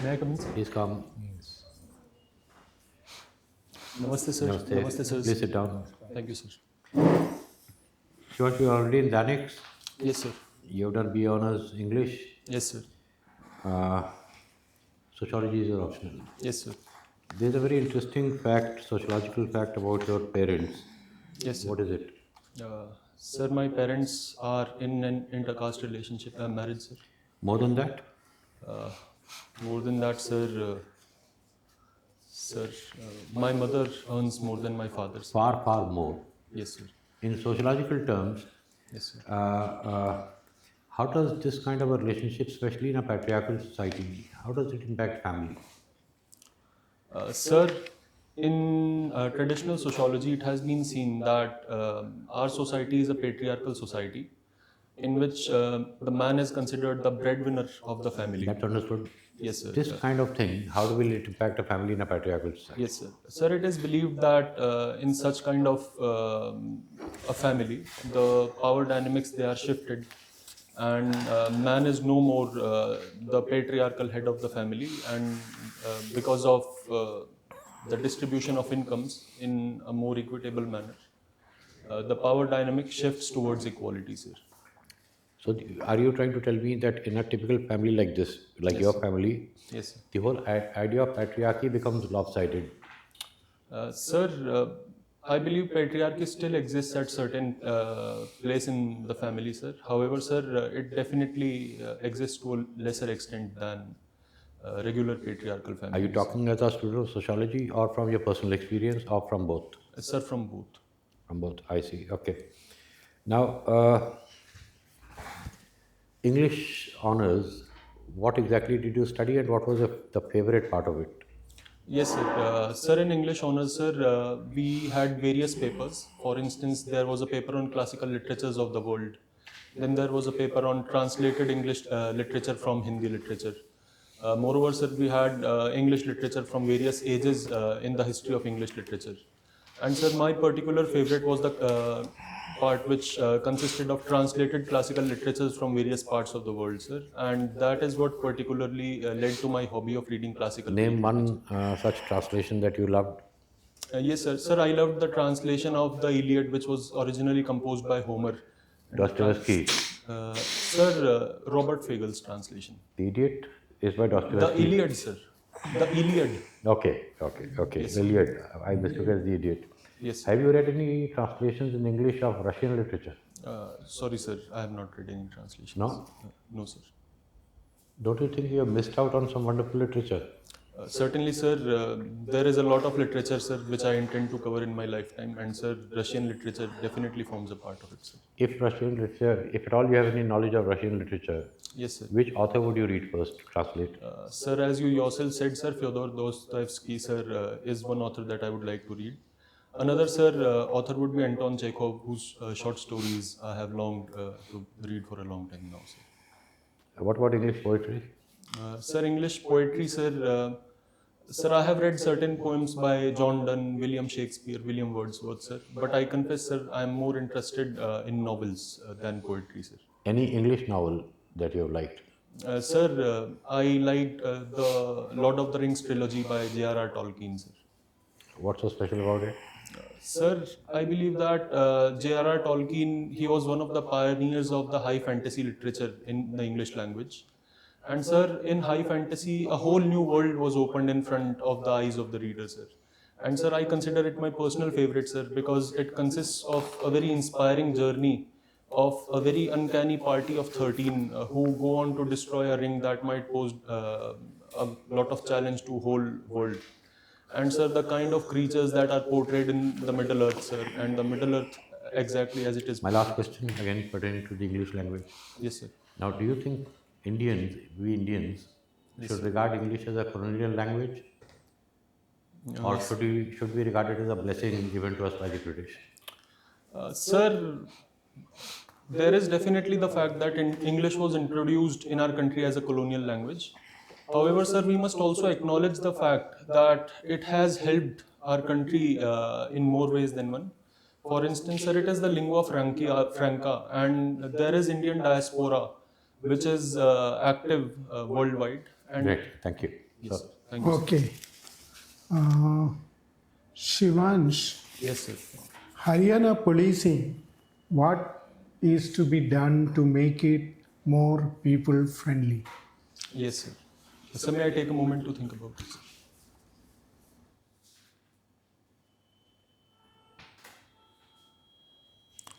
May I come in, sir? Please come. Yes. Namaste, sir. Namaste. Namaste, sir. Please sit down. Thank you, sir. Sure, you are already in Danix. Yes, sir. You have done B Honours English. Yes, sir. Uh, Sociology is your optional. Yes, sir. There is a very interesting fact, sociological fact about your parents. Yes, sir. What is it? Sir, my parents are in an intercaste relationship. I'm married, sir. More than that? More than that, sir, my mother earns more than my father, sir. Far, far more. Yes, sir. In sociological terms, Yes, sir. how does this kind of a relationship, especially in a patriarchal society, how does it impact family? Sir, in traditional sociology, it has been seen that our society is a patriarchal society in which the man is considered the breadwinner of the family. That's understood. Yes, sir. This kind of thing, how will it impact a family in a patriarchal society? Yes, sir. Sir, it is believed that in such kind of a family, the power dynamics, they are shifted, and man is no more the patriarchal head of the family, and because of the distribution of incomes in a more equitable manner, the power dynamic shifts towards equality, sir. So, are you trying to tell me that in a typical family like this, like Yes, your sir. family, Yes, sir. the whole idea of patriarchy becomes lopsided? Sir, I believe patriarchy still exists at certain place in the family, sir. However, sir, it definitely exists to a lesser extent than regular patriarchal families. Are you talking as a student of sociology or from your personal experience or from both? Sir, from both. From both, I see. Okay. Now, English honors, what exactly did you study and what was the favorite part of it? Yes, sir. Sir, in English honors, sir, we had various papers. For instance, there was a paper on classical literatures of the world. Then there was a paper on translated English literature from Hindi literature. Moreover, sir, we had English literature from various ages in the history of English literature. And sir, my particular favorite was the part which consisted of translated classical literatures from various parts of the world, sir. And that is what particularly led to my hobby of reading classical Name literature. one such translation that you loved. Yes, sir. Sir, I loved the translation of the Iliad, which was originally composed by Homer. And Dostoevsky. Sir, Robert Fagel's translation. The Idiot is by The Dostoevsky. Iliad, sir. The Iliad. Okay. Yes, The Iliad. I mistook as the Idiot. Yes. Have you read any translations in English of Russian literature? Sorry, sir. I have not read any translations. No? No, sir. Don't you think you have missed out on some wonderful literature? Certainly, sir. There is a lot of literature, sir, which I intend to cover in my lifetime. And, sir, Russian literature definitely forms a part of it, sir. If Russian literature, if at all you have any knowledge of Russian literature, Yes, sir. which author would you read first to translate? Sir, as you yourself said, sir, Fyodor Dostoevsky, sir, is one author that I would like to read. Another, sir, author would be Anton Chekhov, whose short stories I have longed to read for a long time now, sir. What about English poetry? Sir, English poetry, sir, sir, I have read certain poems by John Donne, William Shakespeare, William Wordsworth, sir. But I confess, sir, I am more interested in novels than poetry, sir. Any English novel that you have liked? Sir, I liked the Lord of the Rings trilogy by J.R.R. Tolkien, sir. What's so special about it? Sir, I believe that J.R.R. Tolkien, he was one of the pioneers of the high fantasy literature in the English language. And sir, in high fantasy, a whole new world was opened in front of the eyes of the reader, sir. And sir, I consider it my personal favorite, sir, because it consists of a very inspiring journey of a very uncanny party of 13 who go on to destroy a ring that might pose a lot of challenge to whole world. And sir, the kind of creatures that are portrayed in the Middle Earth, sir, and the Middle Earth exactly as it is. My last question, again pertaining to the English language. Yes, sir. Now, do you think we Indians, should regard English as a colonial language? Or should we regard it as a blessing given to us by the British? Sir, there is definitely the fact that English was introduced in our country as a colonial language. However, sir, we must also acknowledge the fact that it has helped our country in more ways than one. For instance, sir, it is the lingua franca, and there is Indian diaspora, which is active worldwide. And Great, thank you. Yes, sir. Thank you, sir. Okay. Shivansh, Yes, sir. Haryana policing, what is to be done to make it more people friendly? Yes, sir. Sir, may I take a moment to think about this?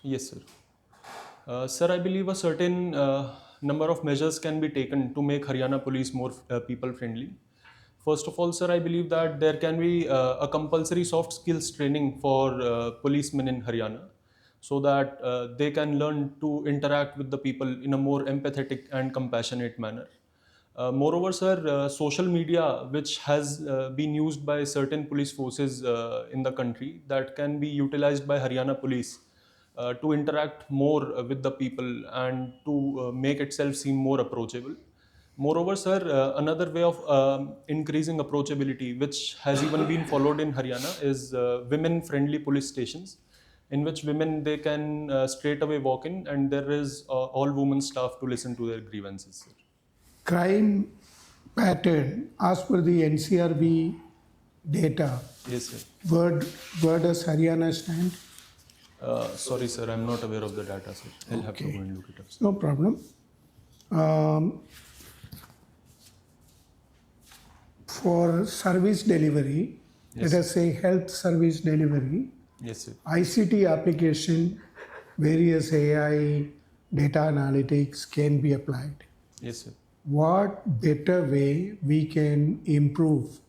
Yes, sir. Sir, I believe a certain number of measures can be taken to make Haryana police more people friendly. First of all, sir, I believe that there can be a compulsory soft skills training for policemen in Haryana so that they can learn to interact with the people in a more empathetic and compassionate manner. Moreover, sir, social media, which has been used by certain police forces in the country, that can be utilized by Haryana police to interact more with the people and to make itself seem more approachable. Moreover, sir, another way of increasing approachability, which has even been followed in Haryana, is women-friendly police stations, in which women they can straight away walk in, and there is all women staff to listen to their grievances, sir. Crime pattern, as per the NCRB data, Yes, sir. where does Haryana stand? Sorry, sir, I'm not aware of the data, sir. I'll have to Okay. go and look it up, sir. No problem. For service delivery, Yes, let us say health service delivery, Yes, sir. ICT application, various AI, data analytics can be applied. Yes, sir. What better way we can improve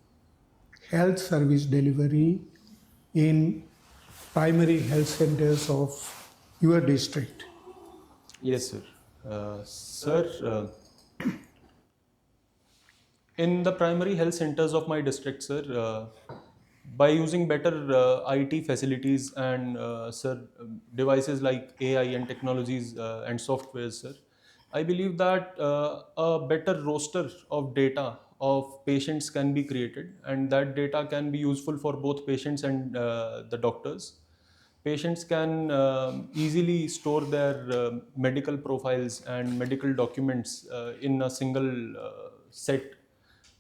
health service delivery in primary health centers of your district? Yes, sir. Sir, in the primary health centers of my district, sir, by using better IT facilities and sir, devices like AI and technologies and softwares, sir, I believe that a better roster of data of patients can be created, and that data can be useful for both patients and the doctors. Patients can easily store their medical profiles and medical documents in a single set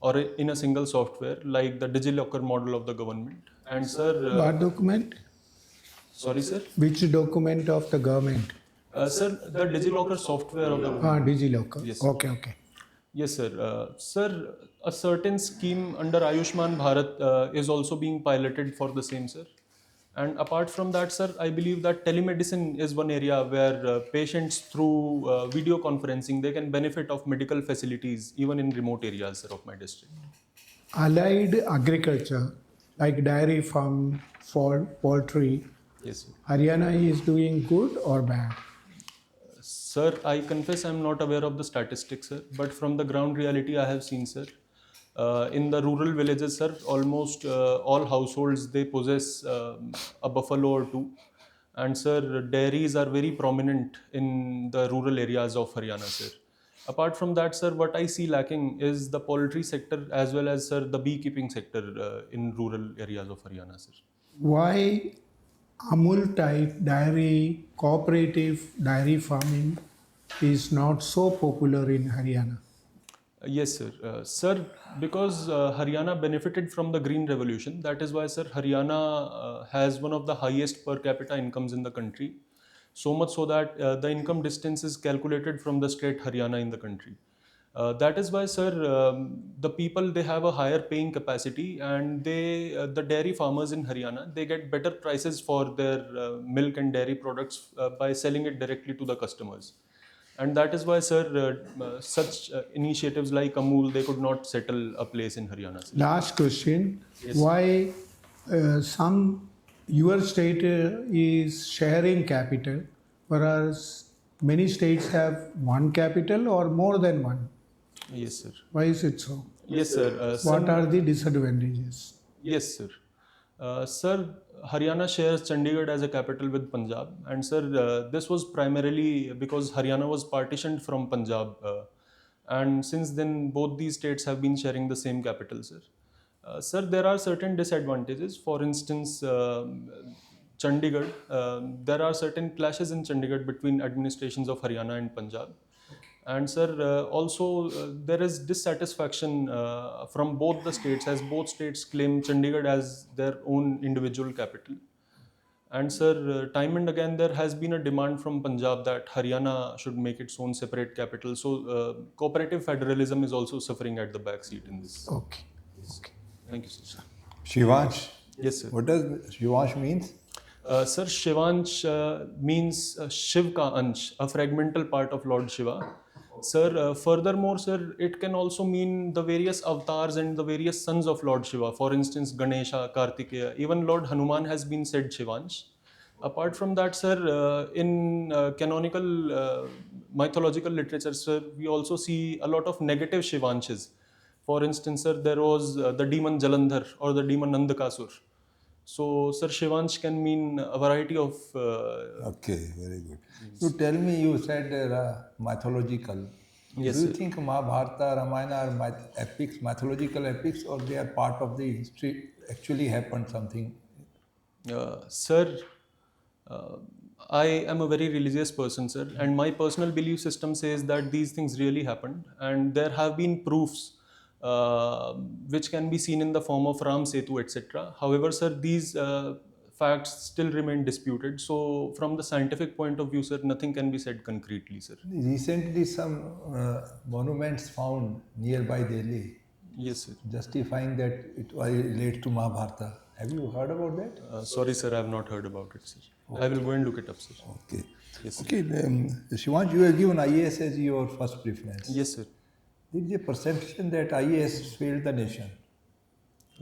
or in a single software like the DigiLocker model of the government. And sir, What document? sorry, sir. Which document of the government? Sir, the DigiLocker software of the government. DigiLocker. Yes. Okay. Yes, sir. Sir, a certain scheme under Ayushman Bharat is also being piloted for the same, sir. And apart from that, sir, I believe that telemedicine is one area where patients through video conferencing, they can benefit of medical facilities even in remote areas, sir, of my district. Allied agriculture, like dairy farm, poultry, Yes, sir. Haryana is doing good or bad? Sir, I confess I'm not aware of the statistics, sir, but from the ground reality I have seen, sir. In the rural villages, sir, almost all households they possess a buffalo or two, and sir, dairies are very prominent in the rural areas of Haryana, sir. Apart from that, sir, what I see lacking is the poultry sector as well as, sir, the beekeeping sector in rural areas of Haryana, sir. Why Amul type dairy, cooperative dairy farming is not so popular in Haryana? Yes, sir. Sir, because Haryana benefited from the Green Revolution, that is why, sir, Haryana has one of the highest per capita incomes in the country. So much so that the income distance is calculated from the state Haryana in the country. That is why, sir, the people they have a higher paying capacity, and the dairy farmers in Haryana they get better prices for their milk and dairy products by selling it directly to the customers. And that is why, sir, such initiatives like Amul, they could not settle a place in Haryana, sir. Last question. Yes. Why your state is sharing capital, whereas many states have one capital or more than one? Yes, sir. Why is it so? Yes, sir. What are the disadvantages? Yes, sir. Sir, Haryana shares Chandigarh as a capital with Punjab, and sir, this was primarily because Haryana was partitioned from Punjab, and since then both these states have been sharing the same capital, sir. Sir, there are certain disadvantages. For instance, Chandigarh, there are certain clashes in Chandigarh between administrations of Haryana and Punjab. And sir, also there is dissatisfaction from both the states, as both states claim Chandigarh as their own individual capital. And sir, time and again there has been a demand from Punjab that Haryana should make its own separate capital. So cooperative federalism is also suffering at the back seat in this. Okay. Yes. Thank you, sir. Shivansh. Yes, sir. What does Shivansh means? Sir, Shivansh means Shiv ka ansh, a fragmental part of Lord Shiva. Sir, furthermore, sir, it can also mean the various avatars and the various sons of Lord Shiva. For instance, Ganesha, Kartikeya, even Lord Hanuman has been said Shivansh. Apart from that, sir, in canonical mythological literature, sir, we also see a lot of negative Shivanshas. For instance, sir, there was the demon Jalandhar or the demon Nandakasur. So, sir, Shivansh can mean a variety of. Okay, very good. You tell me, you said mythological. Yes, Do you sir. think Mahabharata, Ramayana are epics, mythological epics, or they are part of the history? Actually happened something? Sir, I am a very religious person, sir, and my personal belief system says that these things really happened, and there have been proofs which can be seen in the form of Ram Setu, etc. However, sir, these facts still remain disputed. So, from the scientific point of view, sir, nothing can be said concretely, sir. Recently, some monuments found nearby Delhi Yes, sir. justifying that it relates to Mahabharata. Have you heard about that? Sorry, sir, I have not heard about it, sir. I will go and look it up, sir. Okay. Yes, sir. Okay, Shivansh, you have given IAS as your first preference. Yes, sir. There is a perception that IAS failed the nation.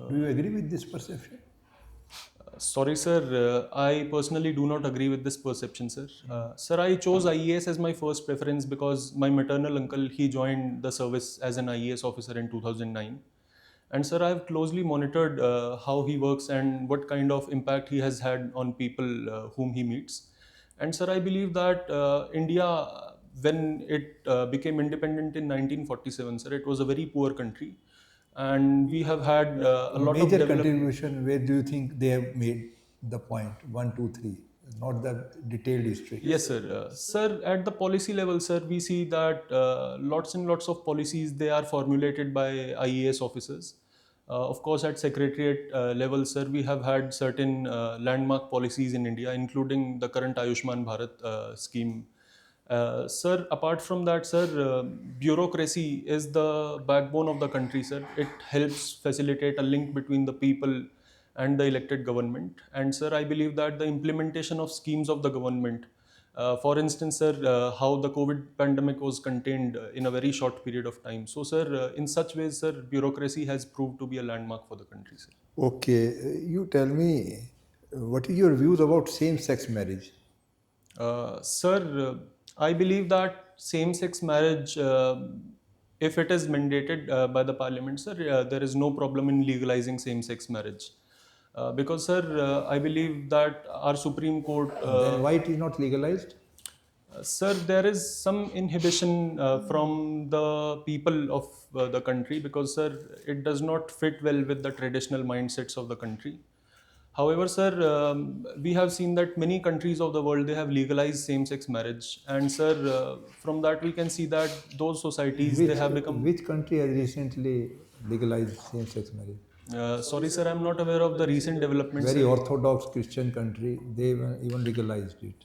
Do you agree with this perception? Sorry, sir. I personally do not agree with this perception, sir. Sir, I chose IAS as my first preference because my maternal uncle, he joined the service as an IAS officer in 2009. And sir, I have closely monitored how he works and what kind of impact he has had on people whom he meets. And sir, I believe that India, when it became independent in 1947, sir, it was a very poor country. And we have had a lot of Major development. contribution, where do you think they have made the point? 1, 2, 3, not the detailed history. Yes, sir. Sir, at the policy level, sir, we see that lots and lots of policies, they are formulated by IAS officers. Of course, at secretariat level, sir, we have had certain landmark policies in India, including the current Ayushman Bharat scheme. Sir, apart from that, sir, bureaucracy is the backbone of the country, sir. It helps facilitate a link between the people and the elected government. And sir, I believe that the implementation of schemes of the government, for instance, sir, how the COVID pandemic was contained in a very short period of time. So, sir, in such ways, sir, bureaucracy has proved to be a landmark for the country, sir. Okay, you tell me, what is your views about same-sex marriage? Sir, I believe that same-sex marriage, if it is mandated by the parliament, sir, there is no problem in legalizing same-sex marriage. Because, sir, I believe that our Supreme Court... Then why it is not legalized? Sir, there is some inhibition from the people of the country because, sir, it does not fit well with the traditional mindsets of the country. However, sir, we have seen that many countries of the world, they have legalized same-sex marriage. And, sir, from that we can see that those societies, they have become... Which country has recently legalized same-sex marriage? Sorry, sir, I'm not aware of the recent developments. Very sir. orthodox Christian country, they even legalized it.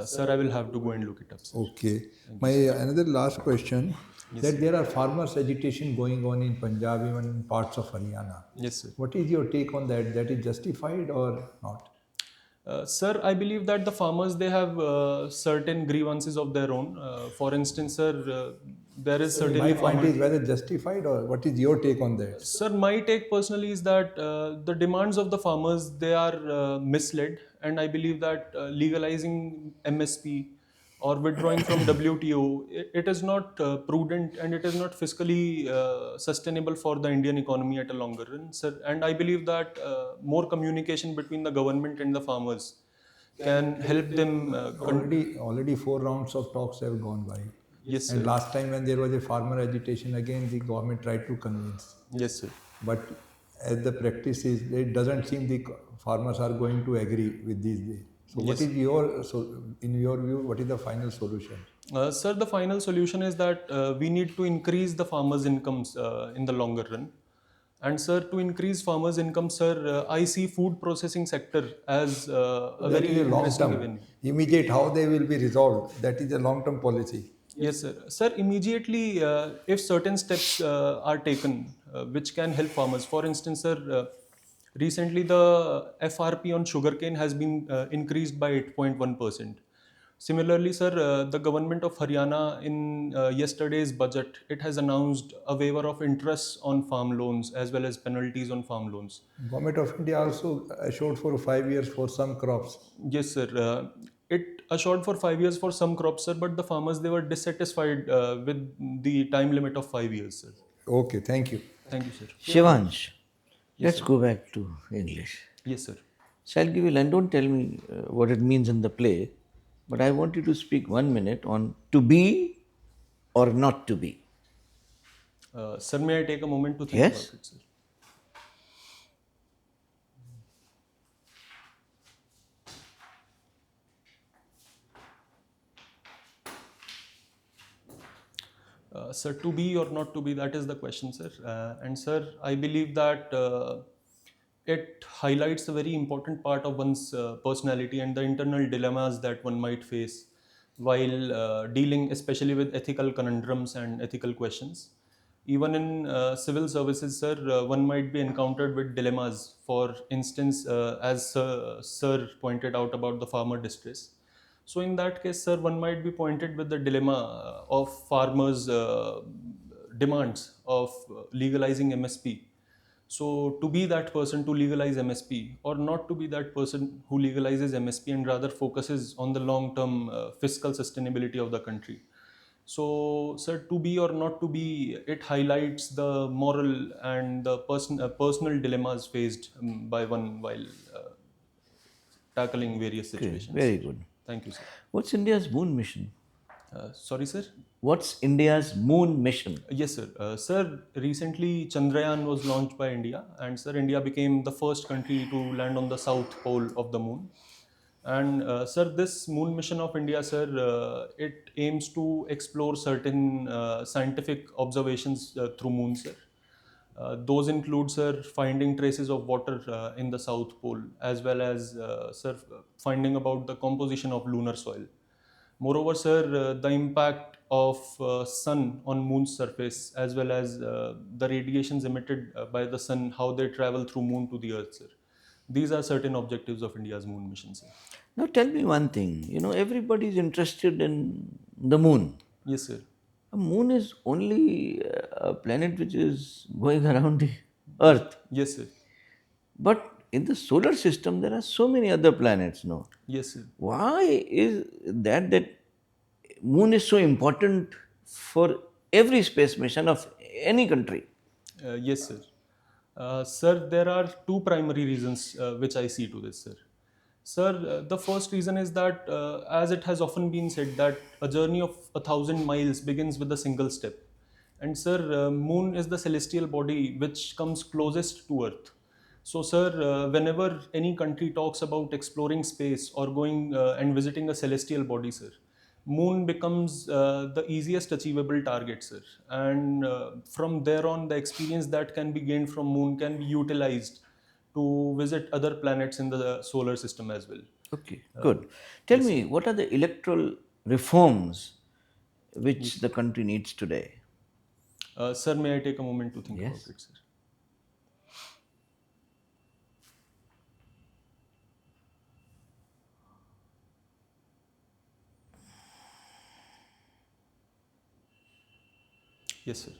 Sir, I will have to go and look it up, sir. Okay. My another last question, that there are farmers' agitation going on in Punjab, even in parts of Haryana. Yes, sir. What is your take on that? That is justified or not? Sir, I believe that the farmers, they have certain grievances of their own. For instance, sir, there is certainly... My point is whether justified, or what is your take on that? Sir, my take personally is that the demands of the farmers, they are misled, and I believe that legalizing MSP or withdrawing from WTO, it is not prudent and it is not fiscally sustainable for the Indian economy at a longer run, sir. And I believe that more communication between the government and the farmers can help them. Already 4 rounds of talks have gone by. Yes, sir. And last time when there was a farmer agitation, again the government tried to convince. Yes, sir. But as the practice is, it doesn't seem the farmers are going to agree with these. So what is your, in your view, what is the final solution? Sir, the final solution is that we need to increase the farmers' incomes in the longer run. And sir, to increase farmers' income, sir, I see food processing sector as a That very is a long interesting term. avenue. Immediate, how they will be resolved. That is a long term policy. Yes, sir. Sir, immediately, if certain steps are taken which can help farmers, for instance, sir, recently the FRP on sugarcane has been increased by 8.1%. Similarly, sir, the government of Haryana in yesterday's budget, it has announced a waiver of interest on farm loans as well as penalties on farm loans. Government of India also assured for 5 years for some crops. Yes, sir. It assured for 5 years for some crops, sir, but the farmers they were dissatisfied with the time limit of 5 years, sir. Okay, thank you. Thank you, sir. Shivansh, let's go back to English. Yes, sir. So I'll give you line. Don't tell me what it means in the play, but I want you to speak 1 minute on to be or not to be. Sir, may I take a moment to think Yes. about it, sir? Sir, to be or not to be, that is the question, sir. And sir, I believe that it highlights a very important part of one's personality and the internal dilemmas that one might face while dealing especially with ethical conundrums and ethical questions. Even in civil services, sir, one might be encountered with dilemmas. For instance, as sir pointed out about the farmer distress. So in that case, sir, one might be pointed with the dilemma of farmers' demands of legalizing MSP. So to be that person to legalize MSP or not to be that person who legalizes MSP and rather focuses on the long-term fiscal sustainability of the country. So, sir, to be or not to be, it highlights the moral and the personal dilemmas faced by one while tackling various situations. Very good. Thank you, sir. What's India's moon mission? Sorry, sir. What's India's moon mission? Yes, sir. Sir, recently Chandrayaan was launched by India, and sir, India became the first country to land on the south pole of the moon. And sir, this moon mission of India, sir, it aims to explore certain scientific observations through moon, sir. Those include, sir, finding traces of water in the south pole, as well as, sir, finding about the composition of lunar soil. Moreover, sir, the impact of sun on moon's surface, as well as the radiations emitted by the sun, how they travel through moon to the earth, sir. These are certain objectives of India's moon mission, sir. Now tell me one thing. You know, everybody is interested in the moon. Yes, sir. A moon is only a planet which is going around the Earth. Yes, sir. But in the solar system, there are so many other planets, no? Yes, sir. Why is that moon is so important for every space mission of any country? Yes, sir. Sir, there are two primary reasons which I see to this, sir. Sir, the first reason is that, as it has often been said, that a journey of 1,000 miles begins with a single step. And sir, moon is the celestial body which comes closest to Earth. So, sir, whenever any country talks about exploring space or going and visiting a celestial body, sir, moon becomes the easiest achievable target, sir. And from there on, the experience that can be gained from moon can be utilized to visit other planets in the solar system as well. Okay, good. Tell me, what are the electoral reforms which the country needs today? Sir, may I take a moment to think Yes. about it, sir? Yes, sir.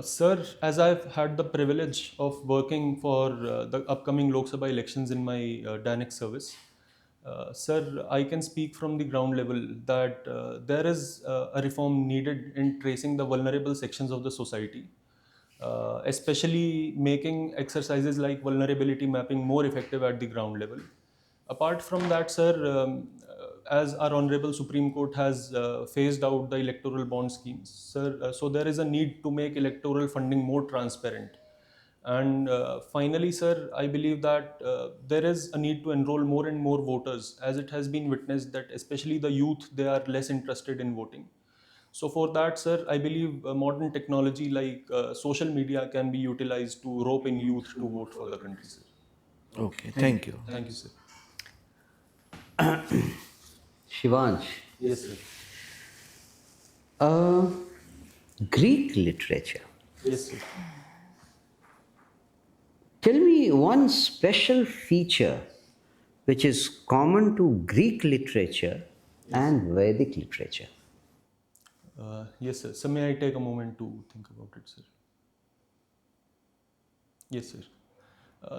Sir, as I've had the privilege of working for the upcoming Lok Sabha elections in my DANIC service, sir, I can speak from the ground level that there is a reform needed in tracing the vulnerable sections of the society, especially making exercises like vulnerability mapping more effective at the ground level. Apart from that, sir, as our Honorable Supreme Court has phased out the electoral bond schemes, sir, so there is a need to make electoral funding more transparent. And finally, sir, I believe that there is a need to enroll more and more voters, as it has been witnessed that especially the youth, they are less interested in voting. So for that, sir, I believe modern technology like social media can be utilized to rope in youth to vote for the country, sir. Okay, thank you. Thank you, sir. Shivansh, Yes, sir. Greek literature. Yes, sir. Tell me one special feature which is common to Greek literature and Vedic literature. Yes, sir. So may I take a moment to think about it, sir? Yes, sir.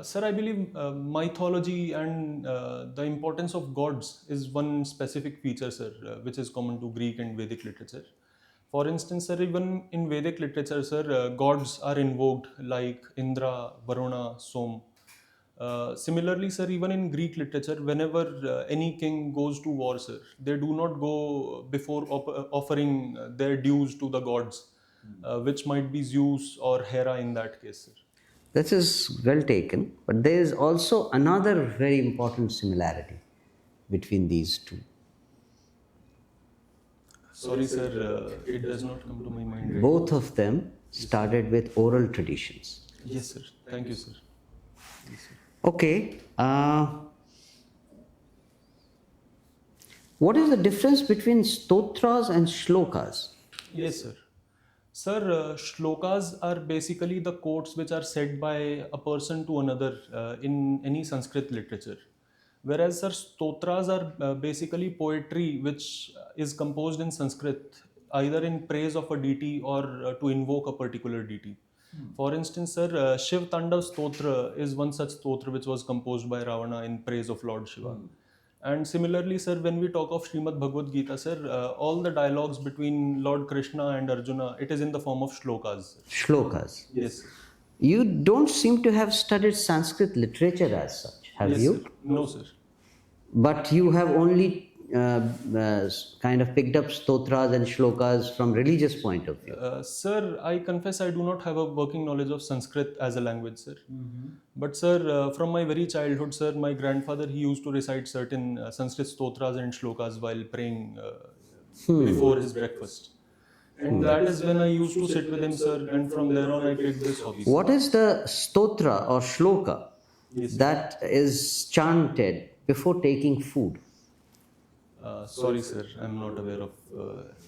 Sir, I believe mythology and the importance of gods is one specific feature, sir, which is common to Greek and Vedic literature. For instance, sir, even in Vedic literature, sir, gods are invoked like Indra, Varuna, Som. Similarly, sir, even in Greek literature, whenever any king goes to war, sir, they do not go before offering their dues to the gods, which might be Zeus or Hera in that case, sir. This is well taken, but there is also another very important similarity between these two. Sorry, sir, it does not come to my mind. Right Both of them started with oral traditions. now. Yes, sir. Thank you, sir. Yes, sir. Okay. What is the difference between stotras and shlokas? Yes, sir. Sir, shlokas are basically the quotes which are said by a person to another in any Sanskrit literature. Whereas, sir, stotras are basically poetry which is composed in Sanskrit, either in praise of a deity or to invoke a particular deity. For instance, sir, Shiv Tandav Stotra is one such stotra which was composed by Ravana in praise of Lord Shiva. And similarly, sir, when we talk of Srimad Bhagavad Gita, sir, all the dialogues between Lord Krishna and Arjuna, it is in the form of shlokas. Shlokas. Yes, sir. You don't seem to have studied Sanskrit literature as such, have Yes, you? sir. No, sir. But you have only kind of picked up stotras and shlokas from religious point of view. Sir, I confess I do not have a working knowledge of Sanskrit as a language, sir. But sir, from my very childhood, sir, my grandfather, he used to recite certain Sanskrit stotras and shlokas while praying before his breakfast. And that is when I used to sit with him, sir, and from there on I picked this hobby. Sir. What is the stotra or shloka Yes, sir. that is chanted before taking food? Sorry, sir, I'm not aware of.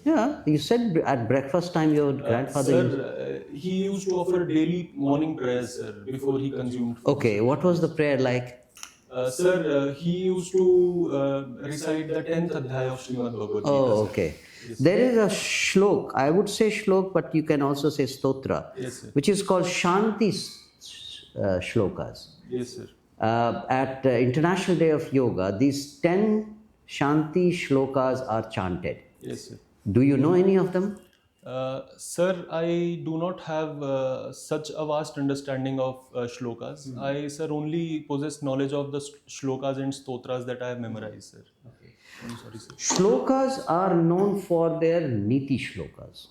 Yeah, you said at breakfast time your grandfather used... Sir, he used to offer daily morning prayers, sir, before he consumed food. Okay, what was the prayer like? Sir, he used to recite the 10th adhyaya of Srimad Bhagavad Gita. Oh, sir. okay. There is a shlok, I would say shlok, but you can also say stotra, Yes, sir. which is called Shanti shlokas. Yes, sir. At International Day of Yoga, these 10 Shanti shlokas are chanted. Yes, sir. Do you know any of them? Sir, I do not have such a vast understanding of shlokas. I, sir, only possess knowledge of the shlokas and stotras that I have memorized, sir. Okay. I'm sorry, sir. Shlokas are known for their niti shlokas.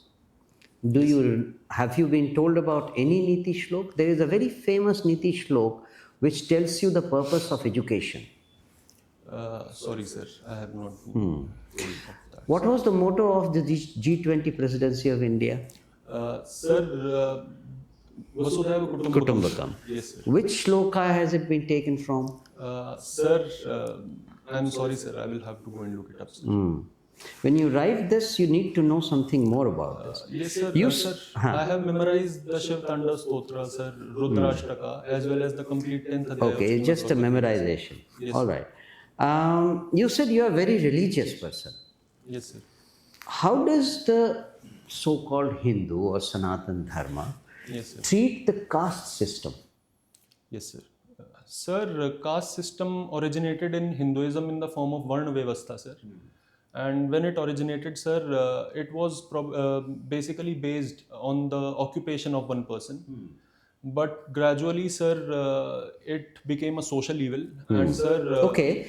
Have you been told about any niti shlok? There is a very famous niti shlok which tells you the purpose of education. Sorry, sir. I have not been told of that. What was the motto of the G20 presidency of India? Sir, Vasudhaiva Kutumbakam. Yes, sir. Which shloka has it been taken from? Sir, I'm sorry, sir. I will have to go and look it up, sir. When you write this, you need to know something more about this. Yes, sir. You Sir, I have memorized the Shiv Tanda Stotra, sir, Rudrashtaka, as well as the complete 10th adhyaya. Okay, it's just a memorization. Yes, All right. You said you are a very religious person. Yes, sir. How does the so-called Hindu or Sanatan Dharma Yes, sir. treat the caste system? Yes, sir. Sir, caste system originated in Hinduism in the form of Varna Vyavastha, sir. And when it originated, sir, it was basically based on the occupation of one person. But gradually, sir, it became a social evil. And, sir, Okay.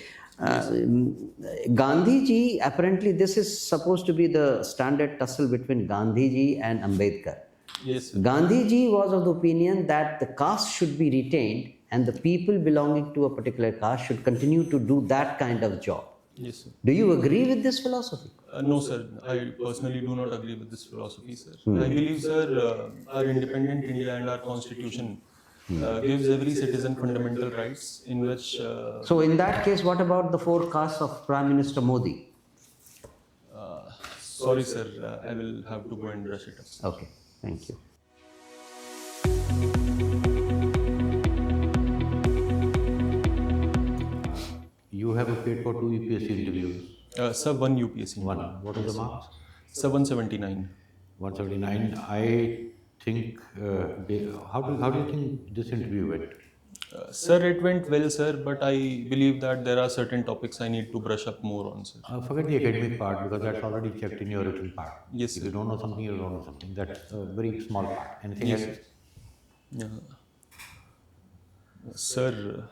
Gandhiji, apparently this is supposed to be the standard tussle between Gandhiji and Ambedkar. Yes, sir. Gandhiji was of the opinion that the caste should be retained and the people belonging to a particular caste should continue to do that kind of job. Yes, sir. Do you agree with this philosophy? No, sir. I personally do not agree with this philosophy, sir. I believe, sir, our independent India and our constitution gives every citizen fundamental rights in which. So, in that case, what about the 4 castes of Prime Minister Modi? Sorry, sir. I will have to go and brush it up. Okay, thank you. You have appeared for 2 UPSC interviews. Sir, 1 UPSC. One. What are the marks? Sir, 179. 179. I think. How do you think this interview went? Sir, it went well, sir, but I believe that there are certain topics I need to brush up more on, sir. Forget the academic part because that's already checked in your written part. Yes, If sir. you don't know something, you don't know something. That's a very small part. Anything else? Yeah. Sir,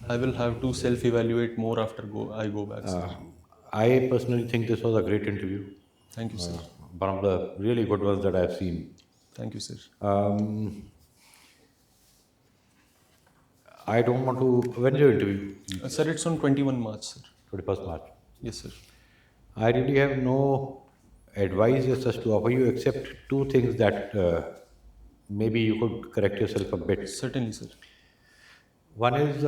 I will have to self-evaluate more after I go back, sir. I personally think this was a great interview. Thank you, sir. One of the really good ones that I've seen. Thank you, sir. I don't want to. When's your interview? Sir, it's on 21 March, sir. 21st March. Yes, sir. I really have no advice as such to offer you except 2 things that maybe you could correct yourself a bit. Certainly, sir. One is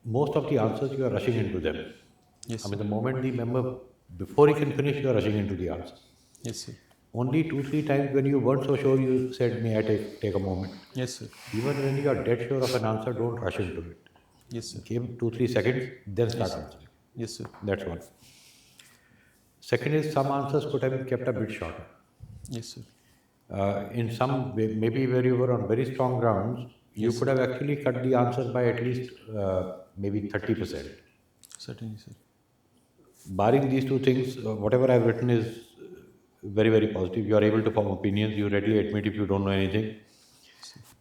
most of the answers you are rushing into them. Yes, I sir. mean, the moment the member, before he can finish, you are rushing into the answer. Yes, sir. Only 2-3 times when you weren't so sure, you said, may I take a moment. Yes, sir. Even when you are dead sure of an answer, don't rush into it. Yes, sir. Give 2-3 seconds, then start answering. Yes, sir. That's one. Second is some answers could have been kept a bit shorter. Yes, sir. In some way, maybe where you were on very strong grounds, you could have actually cut the answers by at least maybe 30%. Certainly, sir. Barring these 2 things, whatever I've written is very, very positive. You are able to form opinions. You readily admit if you don't know anything.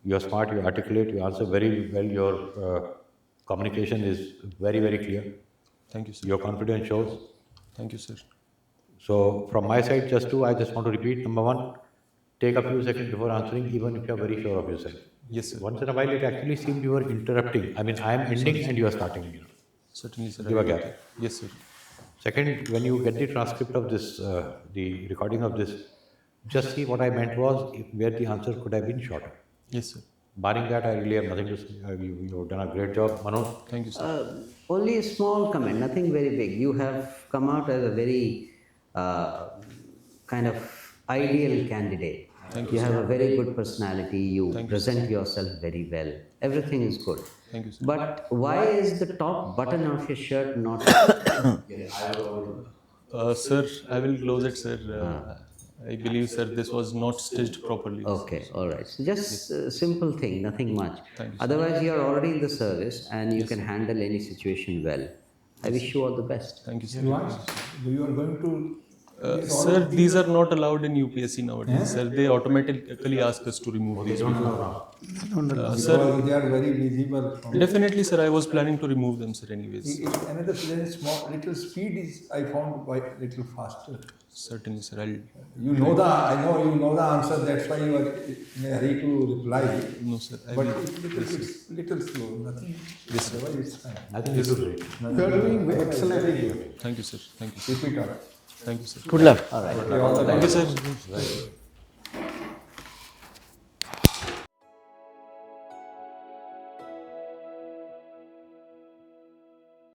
You are smart, you articulate, you answer very well. Your communication is very, very clear. Thank you, sir. Your confidence shows. Thank you, sir. So, from my side, I just want to repeat. Number 1, take a few seconds before answering, even if you are very sure of yourself. Yes, sir. Once in a while, it actually seemed you were interrupting. I mean, I am ending and you are starting. Certainly, sir. Give a gap. Yes, sir. Second, when you get the transcript of this, the recording of this, just see what I meant was where the answer could have been shorter. Yes, sir. Barring that, I really have nothing to say. You've done a great job, Manoj. Thank you, sir. Only a small comment, nothing very big. You have come out as a very kind of ideal candidate. Thank You have a very good personality. You Thank you, present yourself very well. Everything is good. Thank you, sir. But why is the top button of your shirt not? Sir, I will close it, sir. I believe, sir, this was not stitched properly. Okay, all right. So just a simple thing, nothing much. Thank you, sir. Otherwise, you are already in the service and you can handle any situation well. I wish you all the best. Thank you, sir. You are going to. Sir, these are not allowed in UPSC nowadays, sir. They automatically ask us to remove these. Sir, Because they are very visible. definitely, sir. I was planning to remove them, sir. Anyways, Another small little speed is I found quite little faster. certainly, sir. I'll. I know you know the answer. That's why you are in a hurry to reply. No, sir. I But will. it's little slow. Nothing. Yes, sir. Otherwise, it's fine. I think you do great. You are doing excellently good. Thank you, sir. Thank you, sir. Keep it up. Thank you, sir. Good luck. Okay, all the Thank you, best. sir.